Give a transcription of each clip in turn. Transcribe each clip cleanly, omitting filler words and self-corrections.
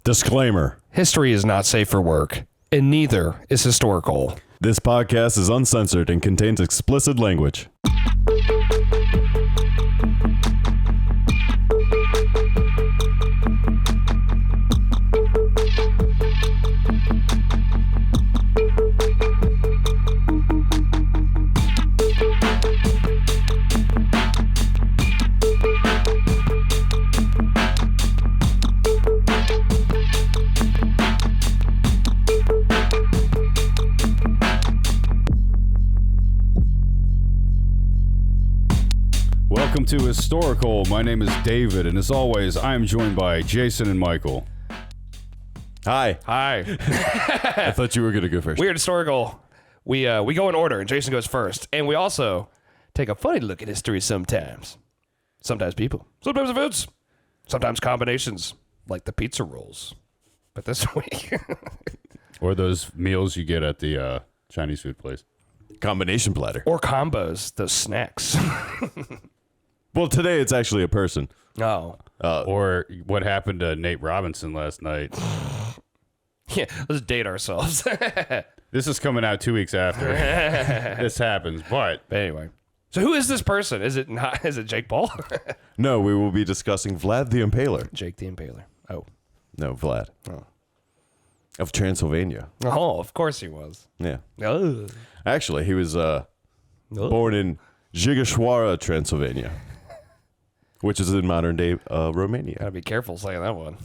Disclaimer. History is not safe for work, and neither is HistoricHole. This podcast is uncensored and contains explicit language. Welcome to HistoricHole. My name is David, and as always, I am joined by Jason and Michael. Hi. Hi. I thought you were going to go first. We're at HistoricHole. We go in order, and Jason goes first. And we also take a funny look at history sometimes. Sometimes people. Sometimes events. Sometimes combinations, like the pizza rolls. But this week... Or those meals you get at the Chinese food place. Combination platter. Or combos, those snacks. Well, today it's actually a person. Oh. Or what happened to Nate Robinson last night. Yeah, let's date ourselves. This is coming out 2 weeks after this happens, but Anyway. So who is this person? Is it not? Is it Jake Paul? No, we will be discussing Vlad the Impaler. Jake the Impaler. Oh. No, Vlad. Oh. Of Transylvania. Oh, of course he was. Yeah. Oh. Actually, he was born in Jigashwara, Transylvania, which is in modern-day Romania. Gotta be careful saying that one.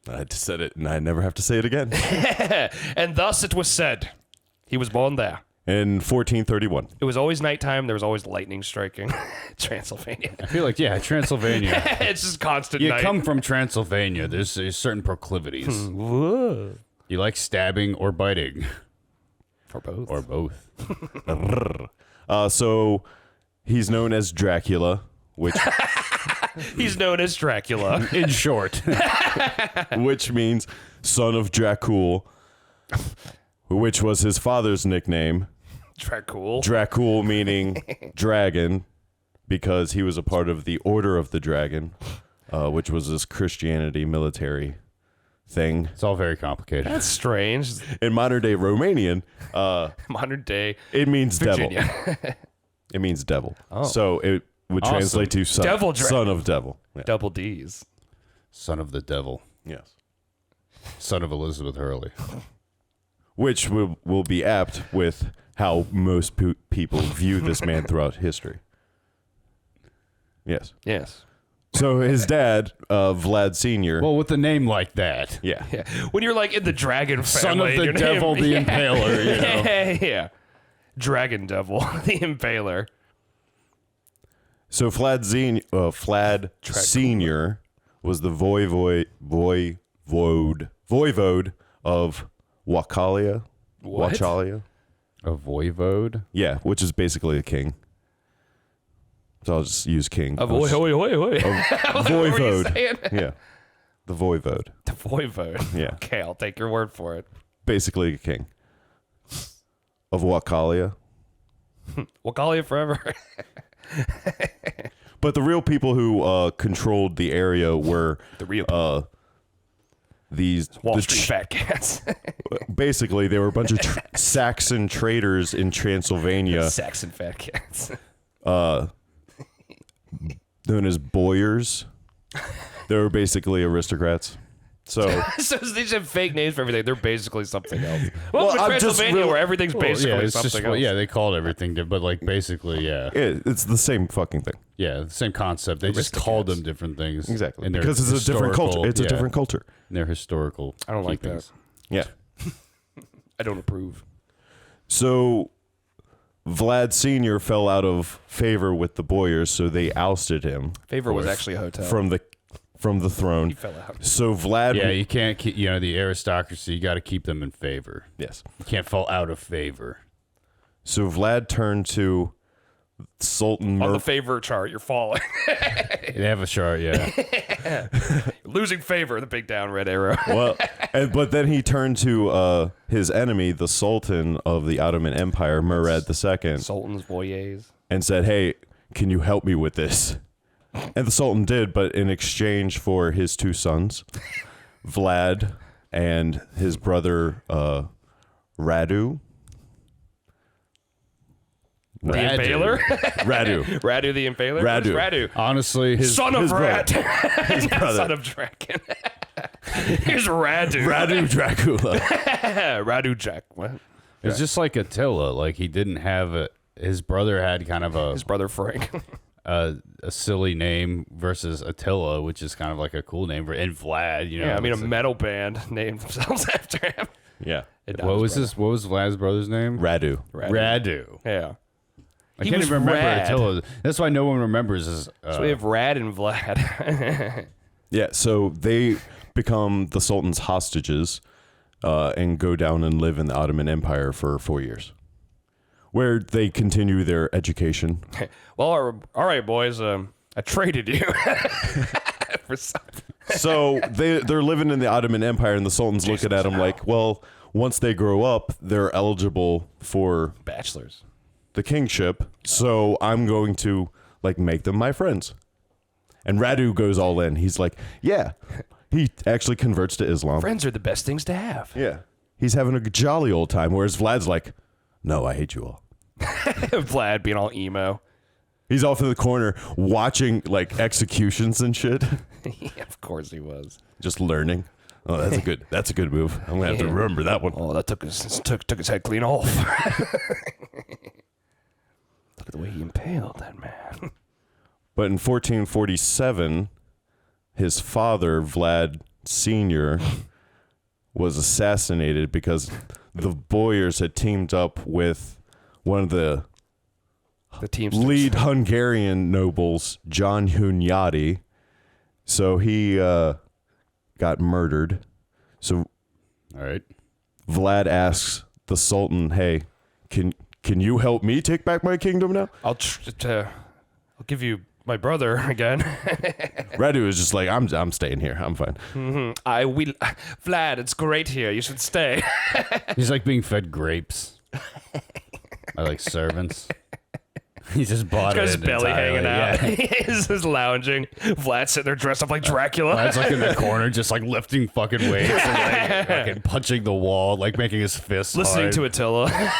I just said it, and I never have to say it again. And thus it was said, he was born there. In 1431. It was always nighttime. There was always lightning striking. Transylvania. I feel like, yeah, Transylvania. It's just constant You night. come from Transylvania, there's certain proclivities. Whoa. You like stabbing or biting. Or both. Or both. So he's known as Dracula, which He's known as Dracula. In short. which means son of Dracul, which was his father's nickname. Dracul. Dracul meaning dragon, because he was a part of the Order of the Dragon, which was this Christianity military thing. It's all very complicated. That's strange. In modern day Romanian, Modern day it means Virginia. devil. It means devil. Oh. So it would Awesome. translate to son, Devil dragon. son of devil. Yeah. Double D's. Son of the devil. Yes. Son of Elizabeth Hurley. Which will be apt with how most people view this man throughout history. Yes. Yes. So his dad, Vlad Sr. Well, with a name like that. Yeah. Yeah. When you're like in the dragon Son family. of the your devil, name- the yeah. impaler, you know. Yeah. Dragon devil, the impaler. So Vlad Sr. was the voivode of Wakalia. What? Wachalia. A voivode? Yeah, which is basically a king. So I'll just use king. Of oi, oi, oi, oi. Voivode. Yeah. The voivode. The voivode. Yeah. Okay, I'll take your word for it. Basically a king. Of Wakalia. Wakalia forever. But the real people who controlled the area were The real these Wall the Street fat cats. basically they were a bunch of Saxon traders in Transylvania, Saxon fat cats. known as boyars. They were basically aristocrats. So So these have fake names for everything. They're basically something else. Well, I'm in just Transylvania, real- where everything's basically yeah, it's something just, else. yeah, they called everything, but like basically, yeah. it's the same fucking thing. Yeah, the same concept. They just called them different things. Exactly. in their Because it's a different culture. historical- It's a different culture. in their historical I don't like keepings. Yeah. I don't approve. So Vlad Sr. fell out of favor with the boyars, so they ousted him Favor was actually a hotel. from the throne. He fell out. So Vlad Yeah, you can't keep, the aristocracy, you got to keep them in favor. Yes. You can't fall out of favor. So Vlad turned to Sultan On the favor chart, you're falling. They have a chart, yeah. Losing favor, the big down red arrow. Well, but then he turned to his enemy, the Sultan of the Ottoman Empire, Murad II, Sultan's voyeurs. and said, "Hey, can you help me with this?" And the Sultan did, but in exchange for his two sons, Vlad and his brother Radu. The Impaler? Radu. Radu the Impaler? Radu. Who's Radu? Honestly, Son of Rat. His brother. Son of Dragon. Here's Radu. Radu Dracula. Radu Jack. What? it's just like Attila. Like he didn't have his brother had kind of His brother Frank. a silly name versus Attila, which is kind of like a cool name. And Vlad, you know. Yeah, I mean, a it's metal band named themselves after him. Yeah. what was Vlad's brother's name? Radu. Radu. Yeah. I He can't was even remember rad. Attila. That's why no one remembers his. So we have Rad and Vlad. Yeah, so they become the Sultan's hostages and go down and live in the Ottoman Empire for 4 years, where they continue their education. Well, all right, boys. I traded you for something. So they're living in the Ottoman Empire, and the Sultan's looking at them like, well, once they grow up, they're eligible for Bachelors. the kingship, so I'm going to like make them my friends. And Radu goes all in. He's like, yeah. He actually converts to Islam. Friends are the best things to have. Yeah. He's having a jolly old time, whereas Vlad's like, no, I hate you all. Vlad being all emo. He's off in the corner watching like executions and shit, Yeah, of course he was. just learning. Oh, that's a good move. I'm gonna have to remember that one. Oh, that took his head clean off. Look at the way he impaled that man. But in 1447, his father, Vlad Sr., was assassinated because the Boyars had teamed up with one of the The team's lead Hungarian nobles, John Hunyadi. So he got murdered. So All right. Vlad asks the Sultan, hey, can you help me take back my kingdom now? I'll give you my brother again. Radu is just like, I'm staying here. I'm fine. I will. Vlad, it's great here. You should stay. He's like being fed grapes by like servants. He just bought Got it his belly entirely, hanging out. Yeah. He's just lounging. Vlad sitting there dressed up like Dracula. Vlad's like in the corner, just like lifting fucking weights and like fucking punching the wall, like making his fists Listening hard. to Attila.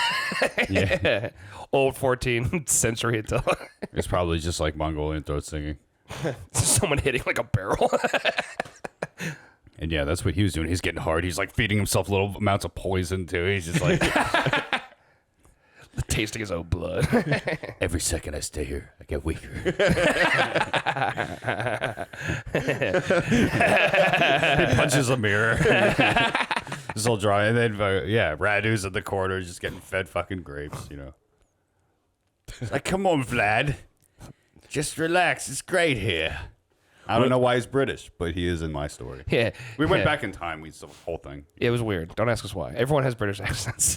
Yeah. Old 14th century Attila. It's probably just like Mongolian throat singing. Someone hitting like a barrel. And yeah, that's what he was doing. He's getting hard. He's like feeding himself little amounts of poison too. He's just like Tasting his own blood. every second I stay here, I get weaker. He punches a mirror. It's all dry. And then Radu's in the corner just getting fed fucking grapes, you know. Like, come on, Vlad. Just relax. It's great here. I don't know why he's British, but he is in my story. Yeah. We went back in time. We saw the whole thing. It was weird. Don't ask us why. Everyone has British accents.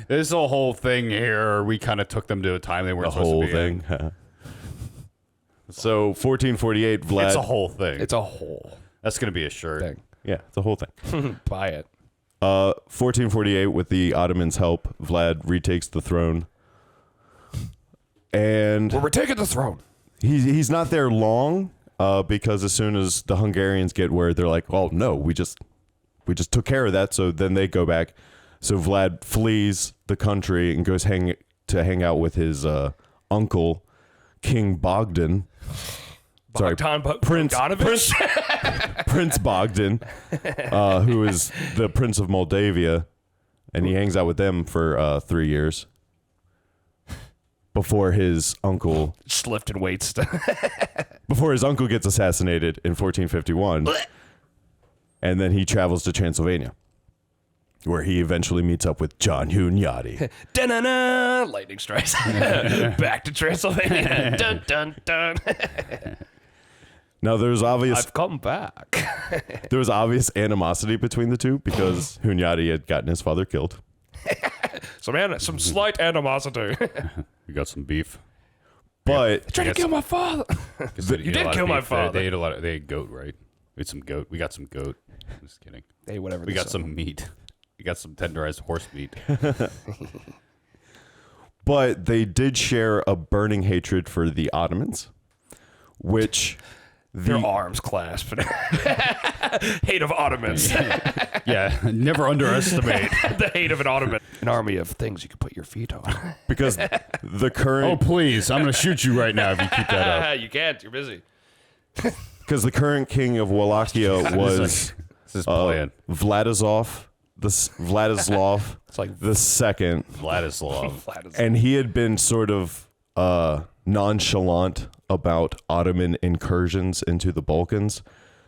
There's a whole thing here. We kind of took them to a time they weren't The supposed whole to be thing. in. So 1448, Vlad. It's a whole thing. It's a whole That's going to be a shirt. thing. Yeah, it's a whole thing. Buy it. 1448, with the Ottomans' help, Vlad retakes the throne. And We're taking the throne. he's not there long because as soon as the Hungarians get word, they're like, "Oh no, we just took care of that." So then they go back. So Vlad flees the country and goes hang out with his uncle, King Bogdan. Sorry, Prince Bogdan, who is the Prince of Moldavia, and he hangs out with them for 3 years before his uncle Just lifting weights. gets assassinated in 1451, and then he travels to Transylvania, where he eventually meets up with John Hunyadi. Da-na-na, lightning strikes. Back to Transylvania. Dun, dun, dun. Now there's obvious I've come back. there was obvious animosity between the two because Hunyadi had gotten his father killed. Some slight animosity. We got some beef. But Trying to kill my father. You did kill my father. They ate a lot. They ate goat, right? We ate some goat. We got some goat. I'm just kidding. Hey, whatever. We got some meat. We got some tenderized horse meat. But they did share a burning hatred for the Ottomans, which Their arms clasped. Hate of Ottomans. Yeah, never underestimate. The hate of an Ottoman. An army of things you can put your feet on. Because the Oh, current please. I'm going to shoot you right now if you keep that up. You can't. You're busy. because the current king of Wallachia was This is plan. Vladislav It's like the second, Vladislav. and he had been sort of nonchalant about Ottoman incursions into the Balkans.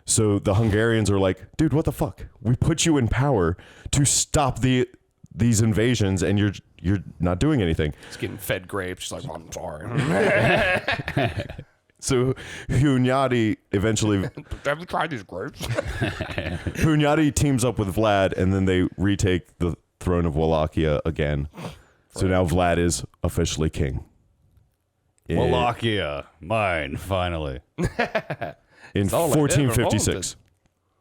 So the Hungarians are like, dude, what the fuck? We put you in power to stop these invasions, and you're not doing anything. He's getting fed grapes. She's like, I'm sorry. So Hunyadi eventually Have you tried these grapes? Hunyadi teams up with Vlad, and then they retake the throne of Wallachia again. So now Vlad is officially king. Wallachia. Mine, finally. In all like that, 1456.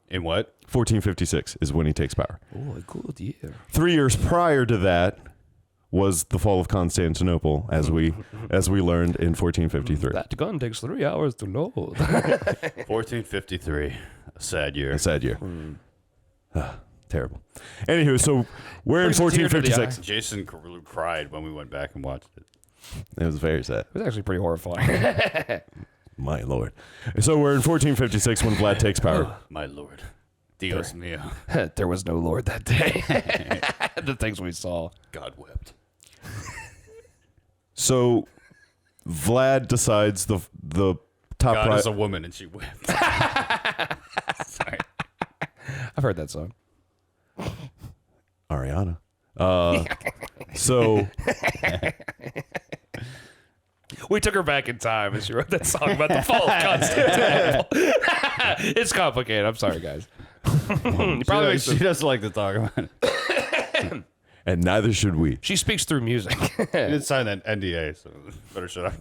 In what? 1456 is when he takes power. Oh, a good year. 3 years prior to that was the fall of Constantinople, as we learned in 1453. That gun takes 3 hours to load. 1453. A sad year. A sad year. Terrible. Anywho, so we're in Brings a tear to the 1456. Jason cried when we went back and watched it. It was very sad. It was actually pretty horrifying. My lord. So we're in 1456 when Vlad takes power. My lord. Dios mio. There was no Lord that day. The things we saw. God wept. So Vlad decides the top God pri- is a woman and she wept. Sorry. I've heard that song. Ariana. So We took her back in time and she wrote that song about the fall of Constantinople. It's complicated. I'm sorry, guys. You probably makes She doesn't like to talk about it. and neither should we. She speaks through music. He didn't sign that NDA, so better shut up.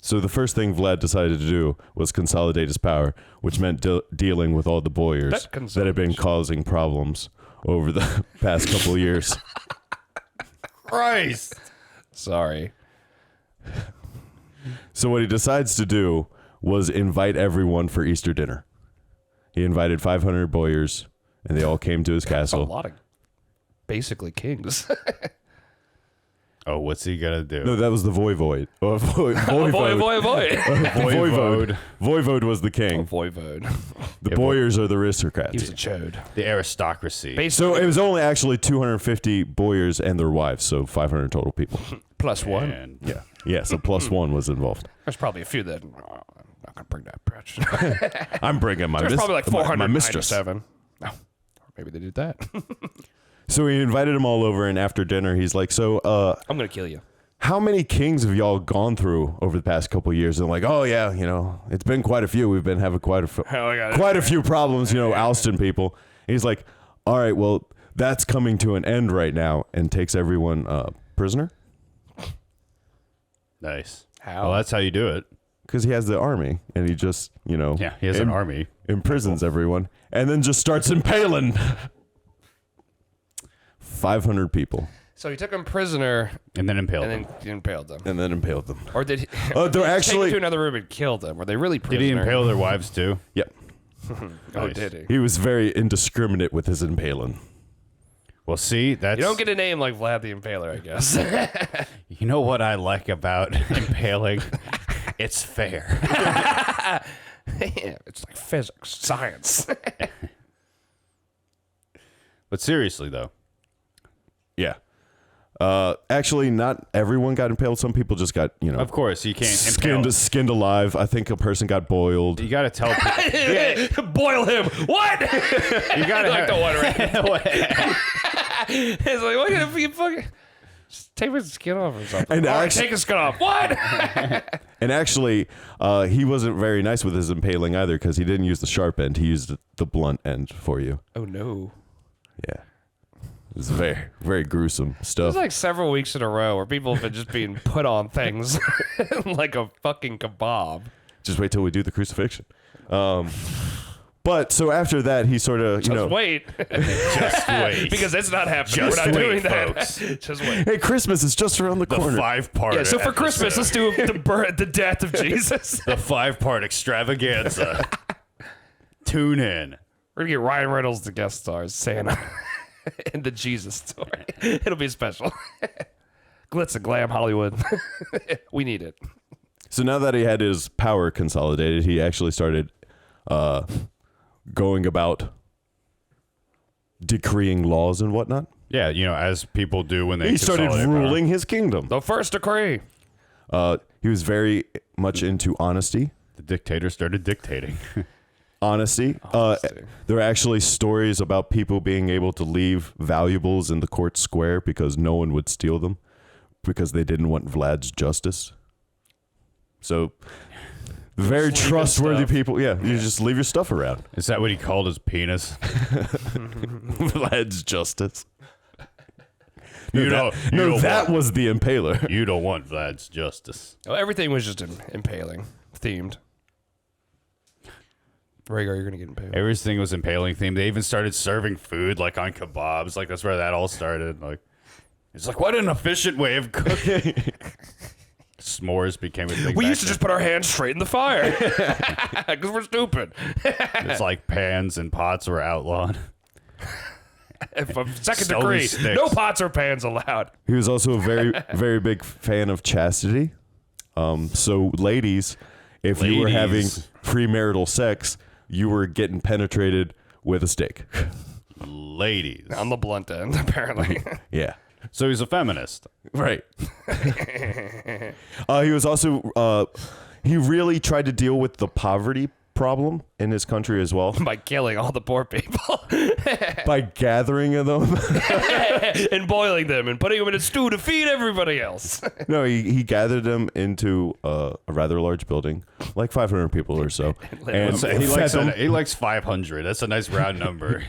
So the first thing Vlad decided to do was consolidate his power, which meant dealing with all the boyars that had been causing problems over the past couple of years. Christ. Sorry. So what he decides to do was invite everyone for Easter dinner. He invited 500 boyars, and they all came to his A castle. lot of basically kings. Oh, what's he gonna do? No, that was the voivode. Voivode. Voivode. Voivode was the king. Voivode. The boyars are the He aristocrats. was a chode. The aristocracy. So it was only actually 250 boyars and their wives, so 500 total people. Plus one. And Yeah. Yeah, so plus one was involved. There's probably a few that I'm not gonna bring that bitch. I'm bringing my There's probably like my mistress. 497. No, maybe they did that. So he invited them all over, and after dinner, he's like, so I'm gonna kill you. how many kings have y'all gone through over the past couple of years? And like, oh yeah, it's been quite a few. We've been having quite a few problems, ousting people. And he's like, all right, well, that's coming to an end right now, and takes everyone prisoner nice. How? Well, that's how you do it. because he has the army, and he just Yeah, he has an army. imprisons everyone, and then just starts impaling 500 people, So he took him prisoner And then impaled and him. then he impaled them. and then impaled them. Or did he? Oh, they're take actually him to another room and killed them? Were they really Did prisoner? he impale their wives too? Yep. Oh, Nice. did he? He was very indiscriminate with his impaling. Well, see, that's You don't get a name like Vlad the Impaler, I guess. You know what I like about impaling? It's fair. Yeah, it's like physics, science. But seriously though, Yeah. Actually, not everyone got impaled. Some people just got, of course you can't impale. skinned alive. I think a person got boiled. You got to tell people. Boil him. What? You got to like have the one right. It's like, what if you fucking just take his skin off or something? And All right, actually- take his skin off. What? And actually, he wasn't very nice with his impaling either because he didn't use the sharp end. He used the blunt end for you. Oh no. Yeah. It was very, very gruesome stuff. There's like several weeks in a row where people have been just being put on things like a fucking kebab. Just wait till we do the crucifixion. But so after that, he sort of, Just wait. Just wait. Because it's not happening. Just We're not wait, doing folks. that. Just wait. hey, Christmas is just around the The corner. 5-part. Yeah, so for Christmas, let's do the death of Jesus. The 5-part extravaganza. Tune in. We're going to get Ryan Reynolds the guest stars, Santa, and the Jesus story. It'll be special. Glitz and glam Hollywood. We need it. So now that he had his power consolidated, he actually started going about decreeing laws and whatnot. Yeah, as people do when they He started consolidate power. ruling his kingdom. The first decree. He was very much into honesty. The dictator started dictating. Honesty. There are actually stories about people being able to leave valuables in the court square because no one would steal them because they didn't want Vlad's justice. So, very Just leave trustworthy your stuff. people. Yeah, you just leave your stuff around. Is that what he called his penis? Vlad's justice. That was the Impaler. You don't want Vlad's justice. Well, everything was just impaling themed. Rhaegar, you're going to get impaled. Everything was impaling themed. They even started serving food like on kebabs. Like that's where that all started. Like it's like what an efficient way of cooking. S'mores became a thing. We back used to just put our hands straight in the fire because we're stupid. then. It's like pans and pots were outlawed. If a second Stony degree, sticks. no pots or pans allowed. He was also a very, very big fan of chastity. So, ladies, if you were having Ladies. premarital sex, you were getting penetrated with a stick. Ladies. On the blunt end, apparently. Yeah. So he's a feminist. Right. He was also, he really tried to deal with the poverty problem in his country as well By killing all the poor people by gathering of them. and boiling them and putting them in a stew to feed everybody else. No, he gathered them into a rather large building, like 500 people or so. And So he likes 500. That's a nice round number.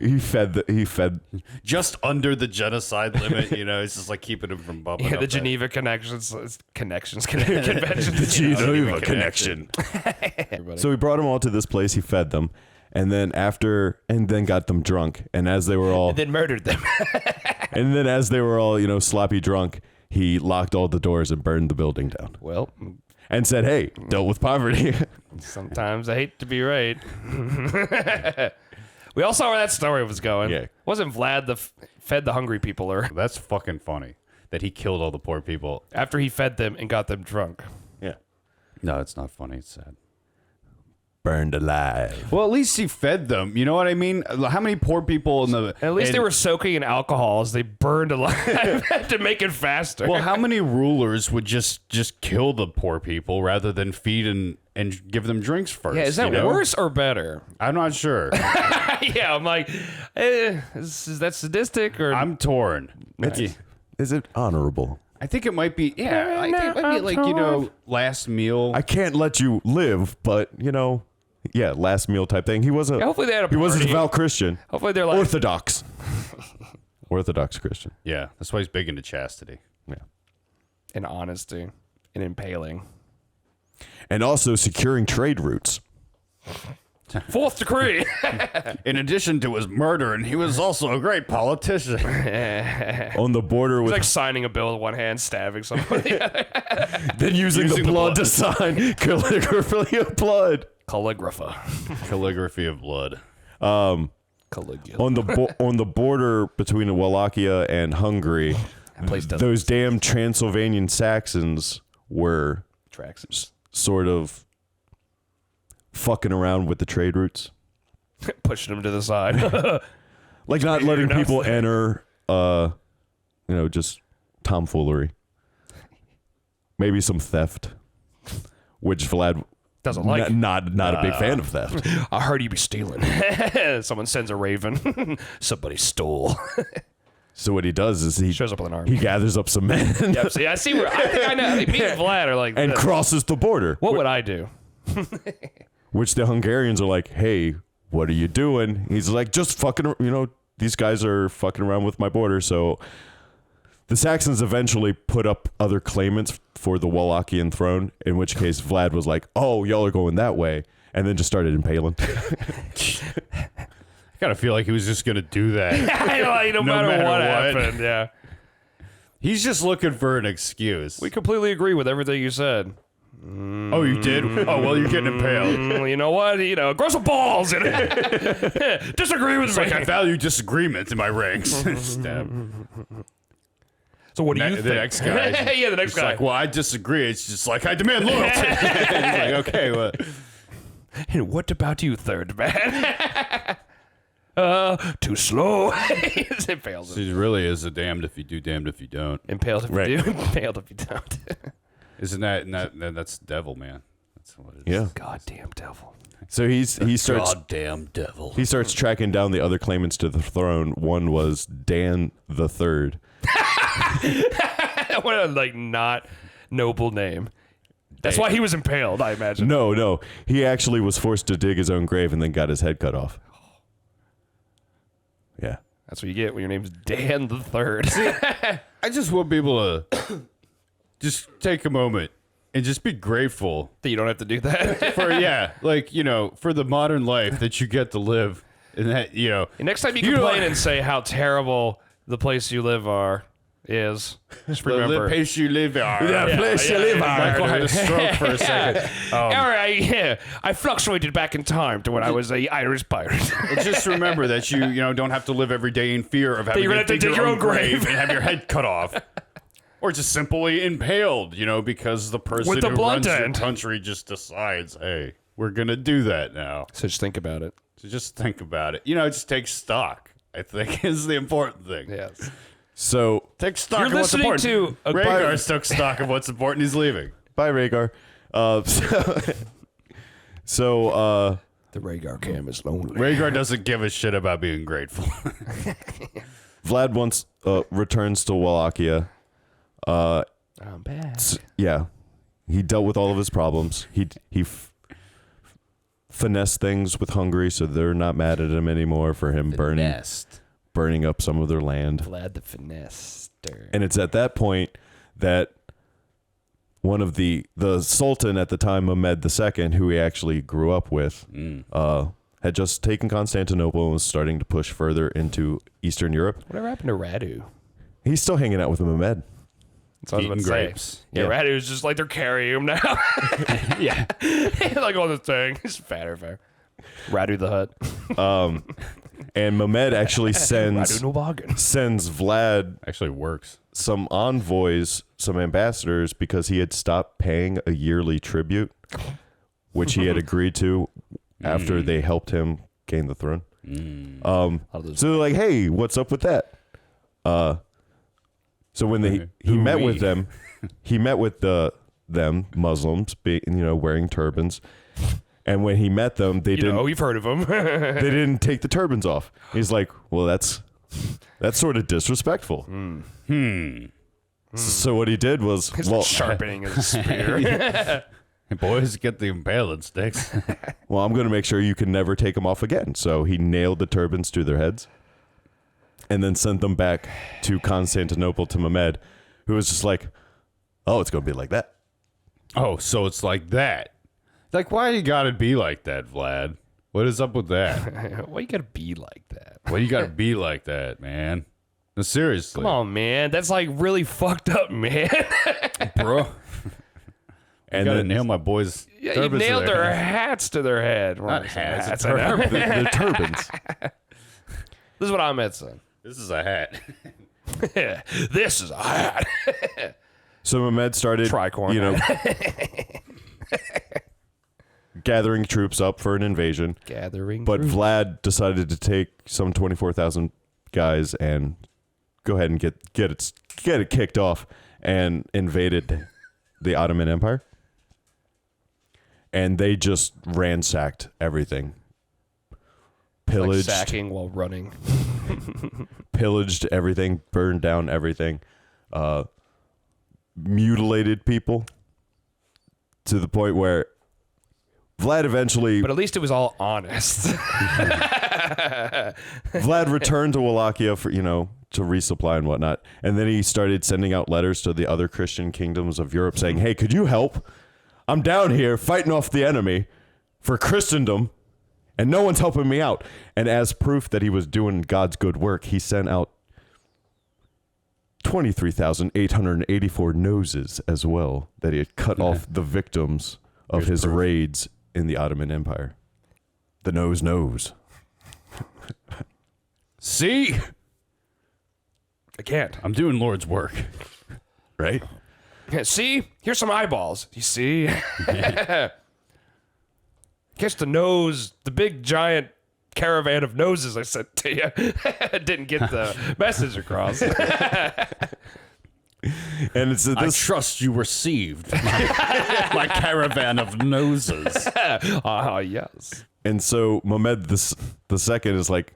he fed Just under the genocide limit, it's just like keeping him from bumping Yeah, up the that. connections, conventions. the Geneva connection. So he brought them all to this place. He fed them, and then got them drunk. And as they were all, And then murdered them. sloppy drunk, he locked all the doors and burned the building down. Well, And said, "Hey, dealt with poverty." sometimes I hate to be right. We all saw where that story was going. Yeah. Wasn't Vlad fed the hungry people, or That's fucking funny that he killed all the poor people. after he fed them and got them drunk? Yeah, No, it's not funny. It's sad. burned alive. Well, at least he fed them. You know what I mean? How many poor people in the... At least they were soaking in alcohol as they burned alive to make it faster. Well, how many rulers would just kill the poor people rather than feed and give them drinks first? yeah, is that worse or better? I'm not sure. Yeah, I'm like, is that sadistic or? I'm torn. Is it honorable? I think it might be, yeah. I think it might be like, last meal. I can't let you live, but yeah, last meal type thing. He was a Hopefully they had a he was a party. devout Christian, Hopefully they're like Orthodox Christian. Yeah, that's why he's big into chastity. Yeah, in honesty and impaling. and also securing trade routes. Fourth decree. In addition to his murder, and he was also a great politician. On the border It's with like signing a bill with one hand, stabbing somebody. then using the blood to sign calligraphy of blood. Calligrapher. Calligraphy of blood. Caligula. On the border between Wallachia and Hungary, That place doesn't those damn Transylvanian Saxons were tracks. sort of fucking around with the trade routes, Pushing them to the side. like not letting people enter. Just tomfoolery. Maybe some theft, which Vlad Doesn't like. not a big fan of theft. I heard you be stealing. Someone sends a raven. Somebody stole. So what he does is he Shows up with an army. he gathers up some men Yep. See, I see where I think I know. Me and Vlad are like, and crosses the border. what would I do? Which the Hungarians are like, "Hey, what are you doing?" He's like, "Just fucking, these guys are fucking around with my border." So the Saxons eventually put up other claimants for the Wallachian throne, in which case Vlad was like, "Oh, y'all are going that way." and then just started impaling. I kind of feel like he was just going to do that. No matter what happened. Yeah. He's just looking for an excuse. We completely agree with everything you said. Oh, you did? Oh, well, you're getting impaled. You know what? Grow some balls. Disagree with me. Like, I value disagreement in my ranks. Stab. So what do you think? The next guy. Yeah, the next It's guy. like, well, I disagree. It's just like, I demand loyalty. It's like, okay, well. And what about you, third man? Too slow. It impales him. It really is a damned if you do, damned if you don't. Impaled if Right. you do, impaled if you don't. Isn't that's devil, man? That's what it is. Yeah. Goddamn devil. So he starts Goddamn devil. he starts tracking down the other claimants to the throne. One was Dan the Third. What a not noble name. That's why he was impaled, I imagine. No, he actually was forced to dig his own grave and then got his head cut off. Yeah. That's what you get when your name's Dan the Third. I just want people to just take a moment and just be grateful That you don't have to do that. for for the modern life that you get to live, and that Next time you You complain know- and say how terrible the place you live is, just the remember. place you live are. place you live on. Michael had a stroke for a second. All right, I fluctuated back in time to when I was a Irish pirate. Just remember that you don't have to live every day in fear of having you're gonna to have to dig dig your own grave. and have your head cut off. Or just simply impaled, because the person With the who blunt runs your end. country just decides, hey, we're going to do that now. So just think about it. So just think about it. Just take stock, I think, is the important thing. Yes. So Take stock You're of what's listening important. to a Rhaegar took stock of what's important. He's leaving. bye, Rhaegar. So The Rhaegar cam is lonely. Rhaegar doesn't give a shit about being grateful. Vlad once returns to Wallachia. I'm back. Yeah, he dealt with all of his problems. He finessed things with Hungary, so they're not mad at him anymore for him burning up some of their land. Vlad the Finester. And it's at that point that one of the Sultan at the time, Mehmed II, who he actually grew up with, had just taken Constantinople and was starting to push further into Eastern Europe. Whatever happened to Radu? He's still hanging out with Mehmed. That's what I was Eating about to say. grapes. Yeah, Yeah. Radu's just like they're carrying him now. Yeah. Like on this thing. He's fatter. Radu the Hutt. And Mehmed actually Radu sends no bargain. Actually works. some envoys, some ambassadors, because he had stopped paying a yearly tribute, which he had agreed to after they helped him gain the throne. So they're like, hey, what's up with that? So when he met with them, he met with them Muslims, wearing turbans, and when he met them, they didn't. You've heard of him. They didn't take the turbans off. He's like, well, that's sort of disrespectful. So what he did was, Sharpening his spear. Hey, boys, get the impaling sticks. I'm going to make sure you can never take them off again. So he nailed the turbans to their heads and then sent them back to Constantinople to Mehmed, who was just like, oh, it's going to be like that. Oh, so it's like that. Like, why you gotta be like that, Vlad? What is up with that? Why you gotta be like that? Why you gotta be like that, man? No, seriously. Come on, man. That's like really fucked up, man. bro. And Gotta then nail my boys. Yeah, you turbans to nailed their head. hats to their head. Not hats, I know. they're turbans. This is what I meant, son. This is a hat. This is a hat. So Mehmed started, Tricorn. gathering troops up for an invasion. Gathering. But group. Vlad decided to take some 24,000 guys and go ahead and get it kicked off and invaded the Ottoman Empire. And they just ransacked everything. Like Pillaged, sacking while running. pillaged everything, burned down everything, mutilated people to the point where Vlad eventually But at least it was all honest. Vlad returned to Wallachia for, to resupply and whatnot. And then he started sending out letters to the other Christian kingdoms of Europe saying, hey, could you help? I'm down here fighting off the enemy for Christendom, and no one's helping me out. And as proof that he was doing God's good work, he sent out 23,884 noses as well that he had cut off the victims of his raids in the Ottoman Empire. The nose. See? I can't. I'm doing Lord's work. Right? Yeah, see? Here's some eyeballs. You see? Here's the nose, the big giant caravan of noses I sent to you. Didn't get the message across. And it's I trust you received my caravan of noses. Yes. And so Mehmed the second is like,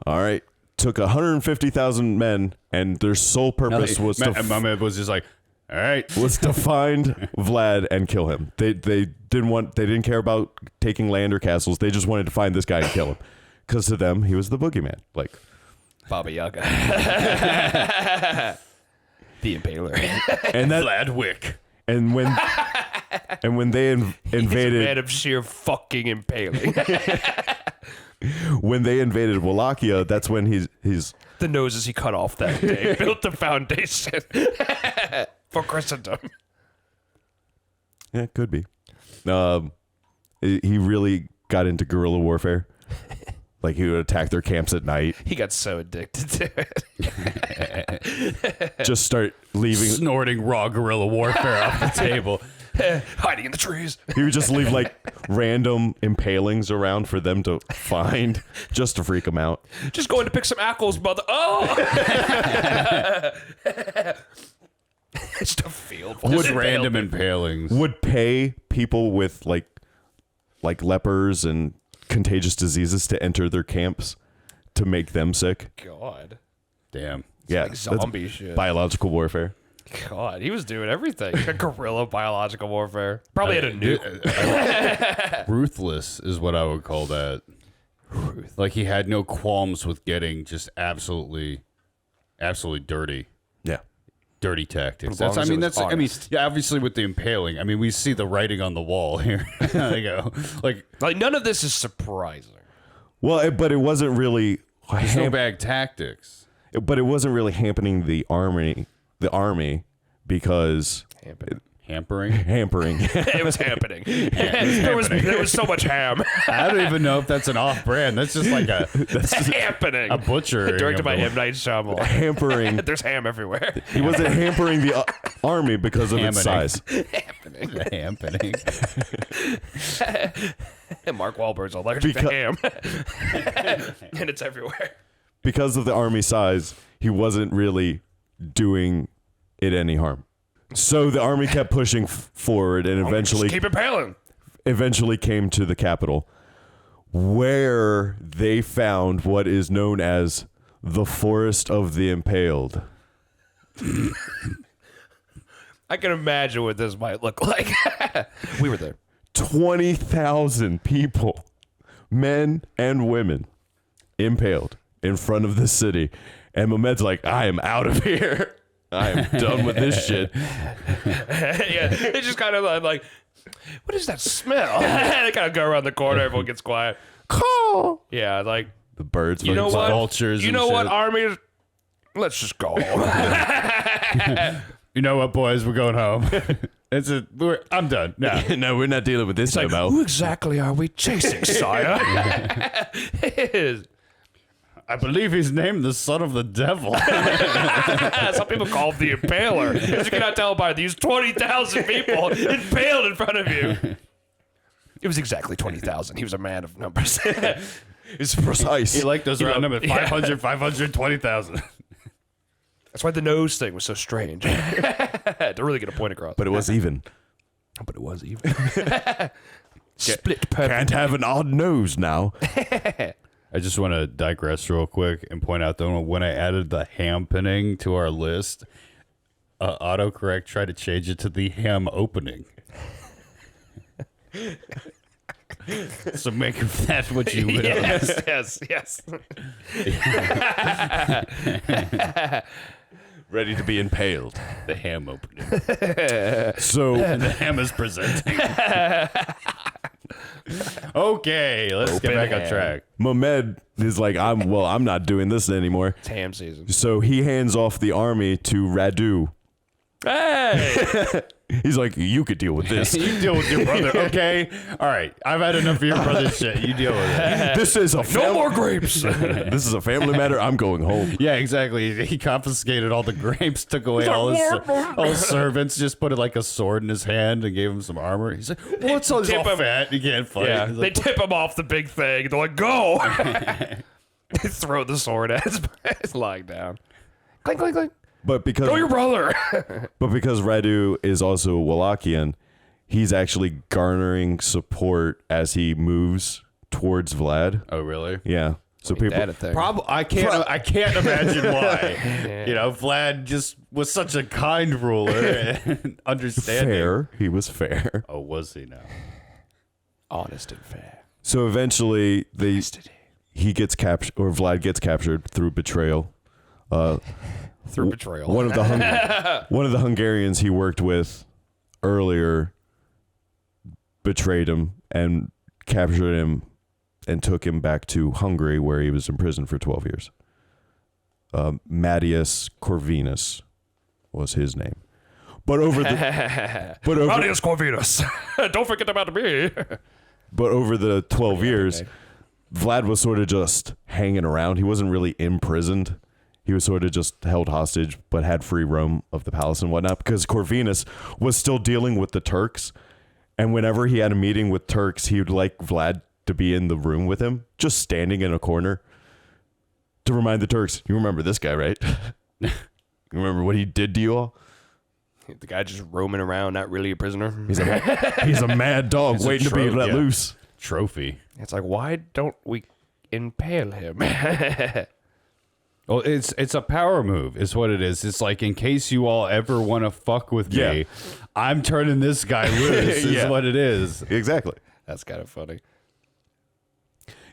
all right, took 150,000 men, and their sole purpose was to Mehmed was just like, all right. was to find Vlad and kill him. They didn't care about taking land or castles. They just wanted to find this guy and kill him, because to them he was the boogeyman. Like Baba Yaga. The Impaler. and that Vlad Wick. and when they He's a invaded man of sheer fucking impaling. when they invaded Wallachia, that's when he's The noses he cut off that day built the foundation for Christendom. yeah, it could be. He really got into guerrilla warfare. Like he would attack their camps at night. He got so addicted to it. Just start leaving. Snorting raw guerrilla warfare off the table. Hiding in the trees. He would just leave like random impalings around for them to find, just to freak them out. Just going to pick some apples, mother. Oh! Just a field. full of Would random impaled. impalings. Would pay people with like lepers and contagious diseases to enter their camps to make them sick. God. Damn. Yeah, like zombie shit. Biological warfare. God, he was doing everything. Guerrilla biological warfare. Probably had a nuke. Ruthless is what I would call that. Like he had no qualms with getting just absolutely dirty. Yeah. Dirty tactics. As long That's, I as it mean, was that's, I mean, honest. yeah, obviously with the impaling, I mean, we see the writing on the wall here. There you go. Like, None of this is surprising. Well, but it wasn't really. there's no bad tactics. But it wasn't really hampering the army because Hampering? hampering. It was happening. There was so much ham. I don't even know if that's an off-brand. That's just like a Happening. butcher. Directed by M. Night Shyamalan. hampering. There's ham everywhere. He wasn't hampering the army because of its Happening. size. Happening. And Mark Wahlberg's allergic to Because- ham. And it's everywhere. Because of the army size, he wasn't really doing it any harm. So the army kept pushing forward and Just keep impaling. eventually came to the capital, where they found what is known as the Forest of the Impaled. I can imagine what this might look like. We were there. 20,000 people, men and women, impaled in front of the city. And Mehmed's like, I am out of here. I am done with this shit. Yeah, it's just kind of like, what is that smell? They kind of go around the corner. Everyone gets quiet. Call. Yeah, like, The birds. you know fucking- what? vultures You and know what, shit. army? Let's just go. You know what, boys? We're going home. I'm done. No. No, we're not dealing with this It's like, no who exactly are we chasing, sire? I believe he's named the son of the devil. Some people call him the Impaler. As you cannot tell by these 20,000 people impaled in front of you. It was exactly 20,000. He was a man of numbers. It's precise. He liked those round numbers. 500, 520,000. That's why the nose thing was so strange. To really get a point across. But it was even. But it was even. Split perfect. Can't have an odd nose now. I just want to digress real quick and point out that when I added the ham pinning to our list, autocorrect tried to change it to the ham opening. So make of that what you will. Yes. Ready to be impaled. The ham opening. So And the ham is presenting. Okay, let's get back on hand. track. Mehmed is like, I'm not doing this anymore. It's ham season. So he hands off the army to Radu. Hey! He's like, you could deal with this. You deal with your brother, okay? All right, I've had enough of your brother's shit. You deal with it. This is a No more grapes. This is a family matter. I'm going home. Yeah, exactly. He confiscated all the grapes, took away all his servants, just put like a sword in his hand and gave him some armor. He's like, what's all Tip all him. fat? He can't fight. Yeah, He's they like, tip him off the big thing. They're like, go. They throw the sword at his lying down. Clink, clink, clink. But because Throw your brother. Radu is also a Wallachian, he's actually garnering support as he moves towards Vlad. oh, really? Yeah. So people That a thing. I can't imagine why. You know, Vlad just was such a kind ruler and understanding. fair. He was fair. Oh, was he now? Honest and fair. So eventually he gets captured, or Vlad gets captured through betrayal. Through betrayal. One of the Hungarians he worked with earlier betrayed him and captured him and took him back to Hungary, where he was in prison for 12 years. Mattias Corvinus was his name. But over the Claudius Corvinus. Don't forget about me. but over the 12 years, Vlad was sort of just hanging around. He wasn't really imprisoned. He was sort of just held hostage, but had free roam of the palace and whatnot, because Corvinus was still dealing with the Turks. And whenever he had a meeting with Turks, he would like Vlad to be in the room with him, just standing in a corner to remind the Turks, you remember this guy, right? You remember what he did to you all? The guy just roaming around, not really a prisoner. He's a mad dog He's a waiting to be trope, let yeah. loose. Trophy. It's like, why don't we impale him? Well, it's a power move, is what it is. It's like, in case you all ever want to fuck with Yeah. me, I'm turning this guy loose, Yeah. is what it is. Exactly. That's kind of funny.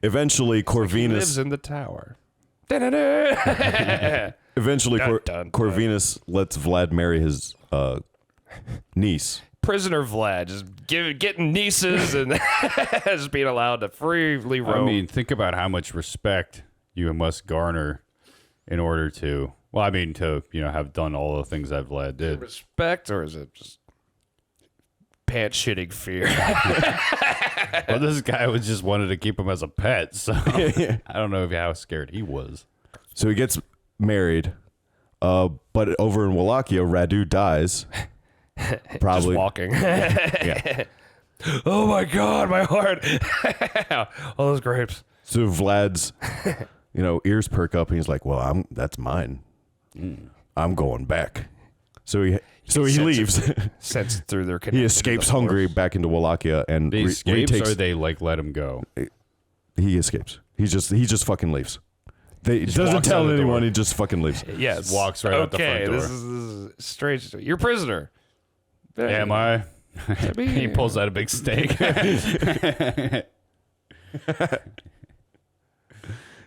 Eventually, He Corvinus. lives in the tower. Da-da-da. Eventually, Dun, dun, dun. Corvinus lets Vlad marry his niece. Prisoner Vlad just getting nieces and just being allowed to freely roam. I mean, think about how much respect you must garner in order to, well, I mean, to, have done all the things that Vlad did. respect, or is it just pants shitting fear? Well, this guy was just wanted to keep him as a pet, so I don't know how scared he was. So he gets married, but over in Wallachia, Radu dies. Probably. Just walking. Yeah. Oh my God, my heart! All those grapes. So Vlad's, ears perk up, and he's like, "Well, that's mine. I'm going back." So he leaves. Sense through their. He escapes Hungary back into Wallachia and They escapes, retakes. or they let him go. He escapes. He just fucking leaves. He doesn't walks tell out the anyone. door. He just fucking leaves. Yes. Walks right out the front door. This is strange. You're a prisoner. Am I? He pulls out a big steak.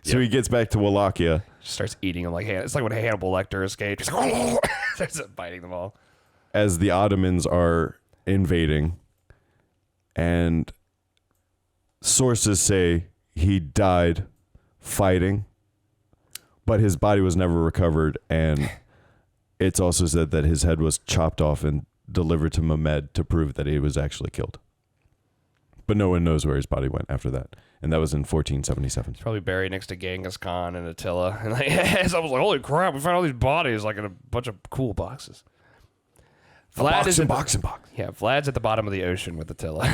So he gets back to Wallachia. Starts eating them like it's like when Hannibal Lecter escaped. He's like, starts biting them all. As the Ottomans are invading, and sources say he died fighting, but his body was never recovered, and it's also said that his head was chopped off and delivered to Mehmed to prove that he was actually killed. But no one knows where his body went after that, and that was in 1477. He's probably buried next to Genghis Khan and Attila. And like, so I was like, holy crap, we found all these bodies like in a bunch of cool boxes. Box. Yeah, Vlad's at the bottom of the ocean with Attila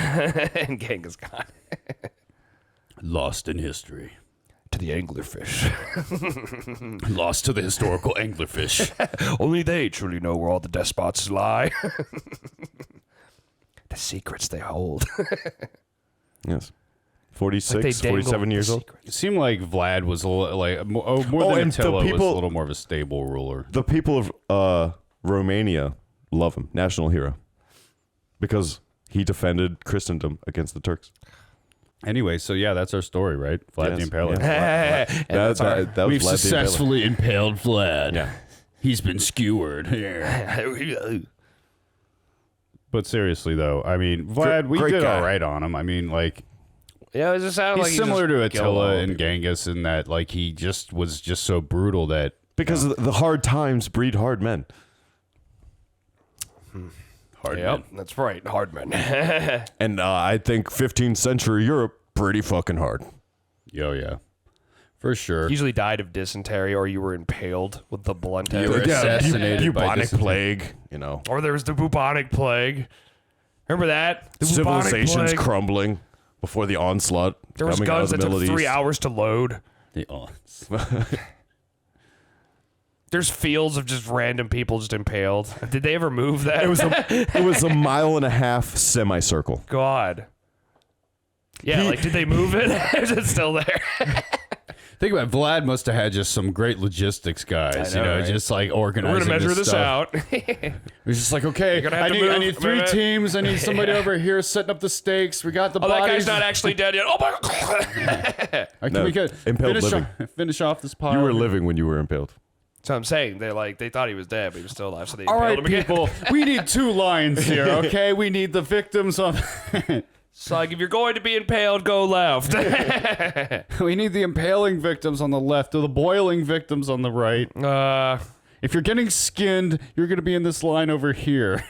and Genghis Khan. Lost in history. To the anglerfish. Lost to the historical anglerfish. Only they truly know where all the despots lie. The secrets they hold. Yes. 46, Like they dangle 47 years the old. secrets. It seemed like Vlad was a little, more than and the Attila was a people- little more of a stable ruler. The people of Romania love him, national hero, because he defended Christendom against the Turks. Anyway, so yeah, that's our story, right? Vlad Yes, the Impaler. yeah. And that's our- That was We've Vlad the Impaler. successfully impaled Vlad. Yeah. He's been skewered. Yeah. But seriously, though, I mean, Vlad, we Great did guy. all right on him. I mean, like, Yeah, it just sounded he's like he similar to just killed all Attila the and people. Genghis in that, like, he just was just so brutal that Because the hard times breed hard men. hard. Yep, man. that's right. Hard man. And I think 15th century Europe, pretty fucking hard. Yo, yeah, for sure. Usually died of dysentery, or you were impaled with the blunt You were end. assassinated by bubonic dysentery. plague, you know. Or there was the bubonic plague. Remember that? The bubonic Civilization's plague. crumbling before the onslaught. There was coming out of guns the that took Middle 3 East. hours to load. The odds. There's fields of just random people just impaled. Did they ever move that? It was a mile and a half semicircle. God. Yeah, like, did they move it? Is it still there? Think about it, Vlad must have had just some great logistics guys, I know, you know, right? just like organizing. We're going to measure this stuff. out. He's just like, okay, gonna have I to need move. 3 Wait. teams. I need somebody over here setting up the stakes. We got the Oh, that bodies. guy's not actually dead yet. Oh, my God. Can we get impaled living. finish off this pile? You were living when you were impaled. So I'm saying, they thought he was dead, but he was still alive, so they All impaled right, him again. people, we need 2 lines here, okay? We need the victims on. So, like, if you're going to be impaled, go left. We need the impaling victims on the left, or the boiling victims on the right. If you're getting skinned, you're going to be in this line over here.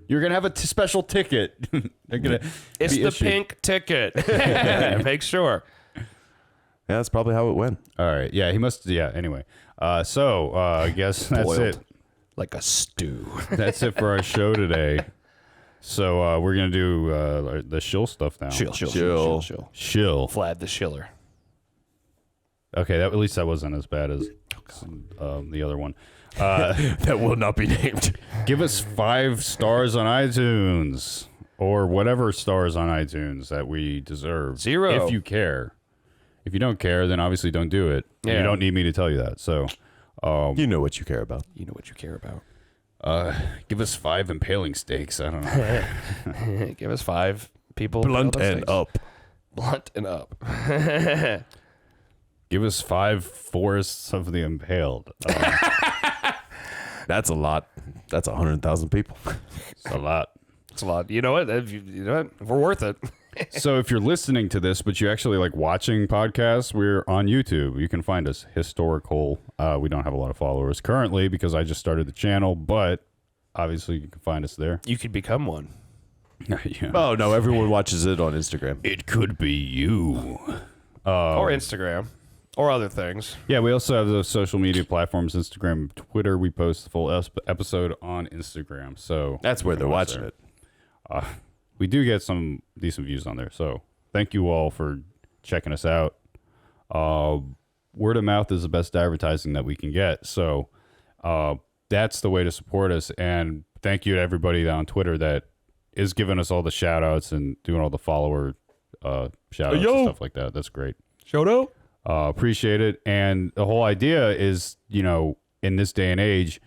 You're going to have a special ticket. They're gonna It's be the issued. pink ticket. Make sure. Yeah, that's probably how it went. All right. Yeah, he must. Yeah. Anyway. So I guess that's Boiled. it. Like a stew. That's it for our show today. So we're gonna do the shill stuff now. Shill. Shill. Vlad the Shiller. Okay. At least that wasn't as bad as the other one. That will not be named. Give us 5 stars on iTunes, or whatever stars on iTunes that we deserve. 0. if you care. If you don't care, then obviously don't do it. Yeah. You don't need me to tell you that. So You know what you care about. You know what you care about. give us 5 impaling steaks. I don't know. Give us 5 people. Blunt impaled on and stakes. up. Blunt and up. Give us 5 forests of the impaled. That's a lot. That's 100,000 people. It's a lot. It's a lot. You know what? You know what? If we're worth it. So if you're listening to this, but you actually like watching podcasts, we're on YouTube. You can find us, HistoricHole. We don't have a lot of followers currently because I just started the channel, but obviously you can find us there. You could become one. Yeah. Oh, no. Everyone watches it on Instagram. It could be you. Or Instagram. Or other things. Yeah, we also have those social media platforms, Instagram, Twitter. We post the full episode on Instagram. So That's where you they're can watch watching there. it. We do get some decent views on there. So thank you all for checking us out. Word of mouth is the best advertising that we can get. So that's the way to support us. And thank you to everybody on Twitter that is giving us all the shout outs and doing all the follower shout outs and stuff like that. That's great. Shout out. Appreciate it. And the whole idea is, you know, in this day and age,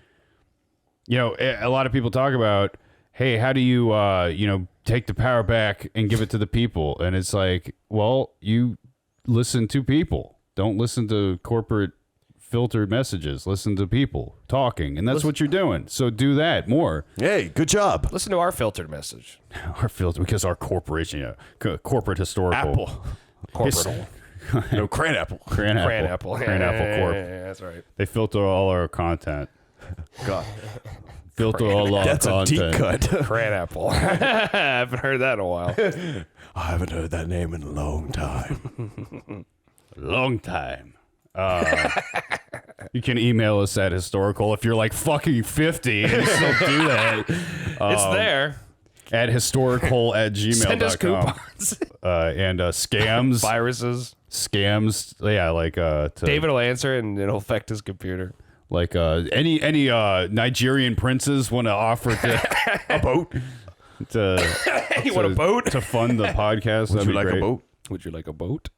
you know, a lot of people talk about, hey, how do you, you know, take the power back and give it to the people? And it's like, well, you listen to people. Don't listen to corporate filtered messages. Listen to people talking. And that's what you're doing. So do that more. Hey, good job. Listen to our filtered message. Our filter, because our corporation, corporate historical. Apple. Corporate. No, Cran Apple. Cran Apple. Cran Apple. Cran Apple Corp. Yeah, that's right. They filter all our content. God. Filter all our That's a content. deep cut. Cran Apple. I haven't heard that in a while. I haven't heard that name in a long time. Long time. You can email us at historical if you're like fucking 50 and you still do that. It's there. At historichole@gmail.com. Send us coupons. And scams. Viruses. Scams. Yeah, like to David will answer and it'll affect his computer. like any Nigerian princes want to offer to A boat? You want a boat? to fund the podcast. Would That'd you be like great. a boat? Would you like a boat?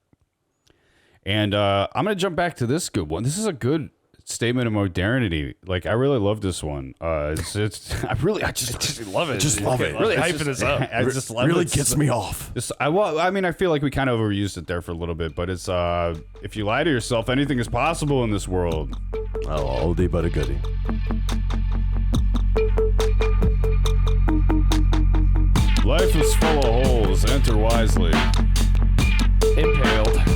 And I'm gonna jump back to this good one. This is a good statement of modernity. Like I really love this one. I just love it. just love it. Really It's hyping just- this up. I just love Really it. gets me off. I mean, I feel like we kind of overused it there for a little bit, but it's if you lie to yourself, anything is possible in this world. Oh, oldie but a goodie. Life is full of holes. Enter wisely. Impaled.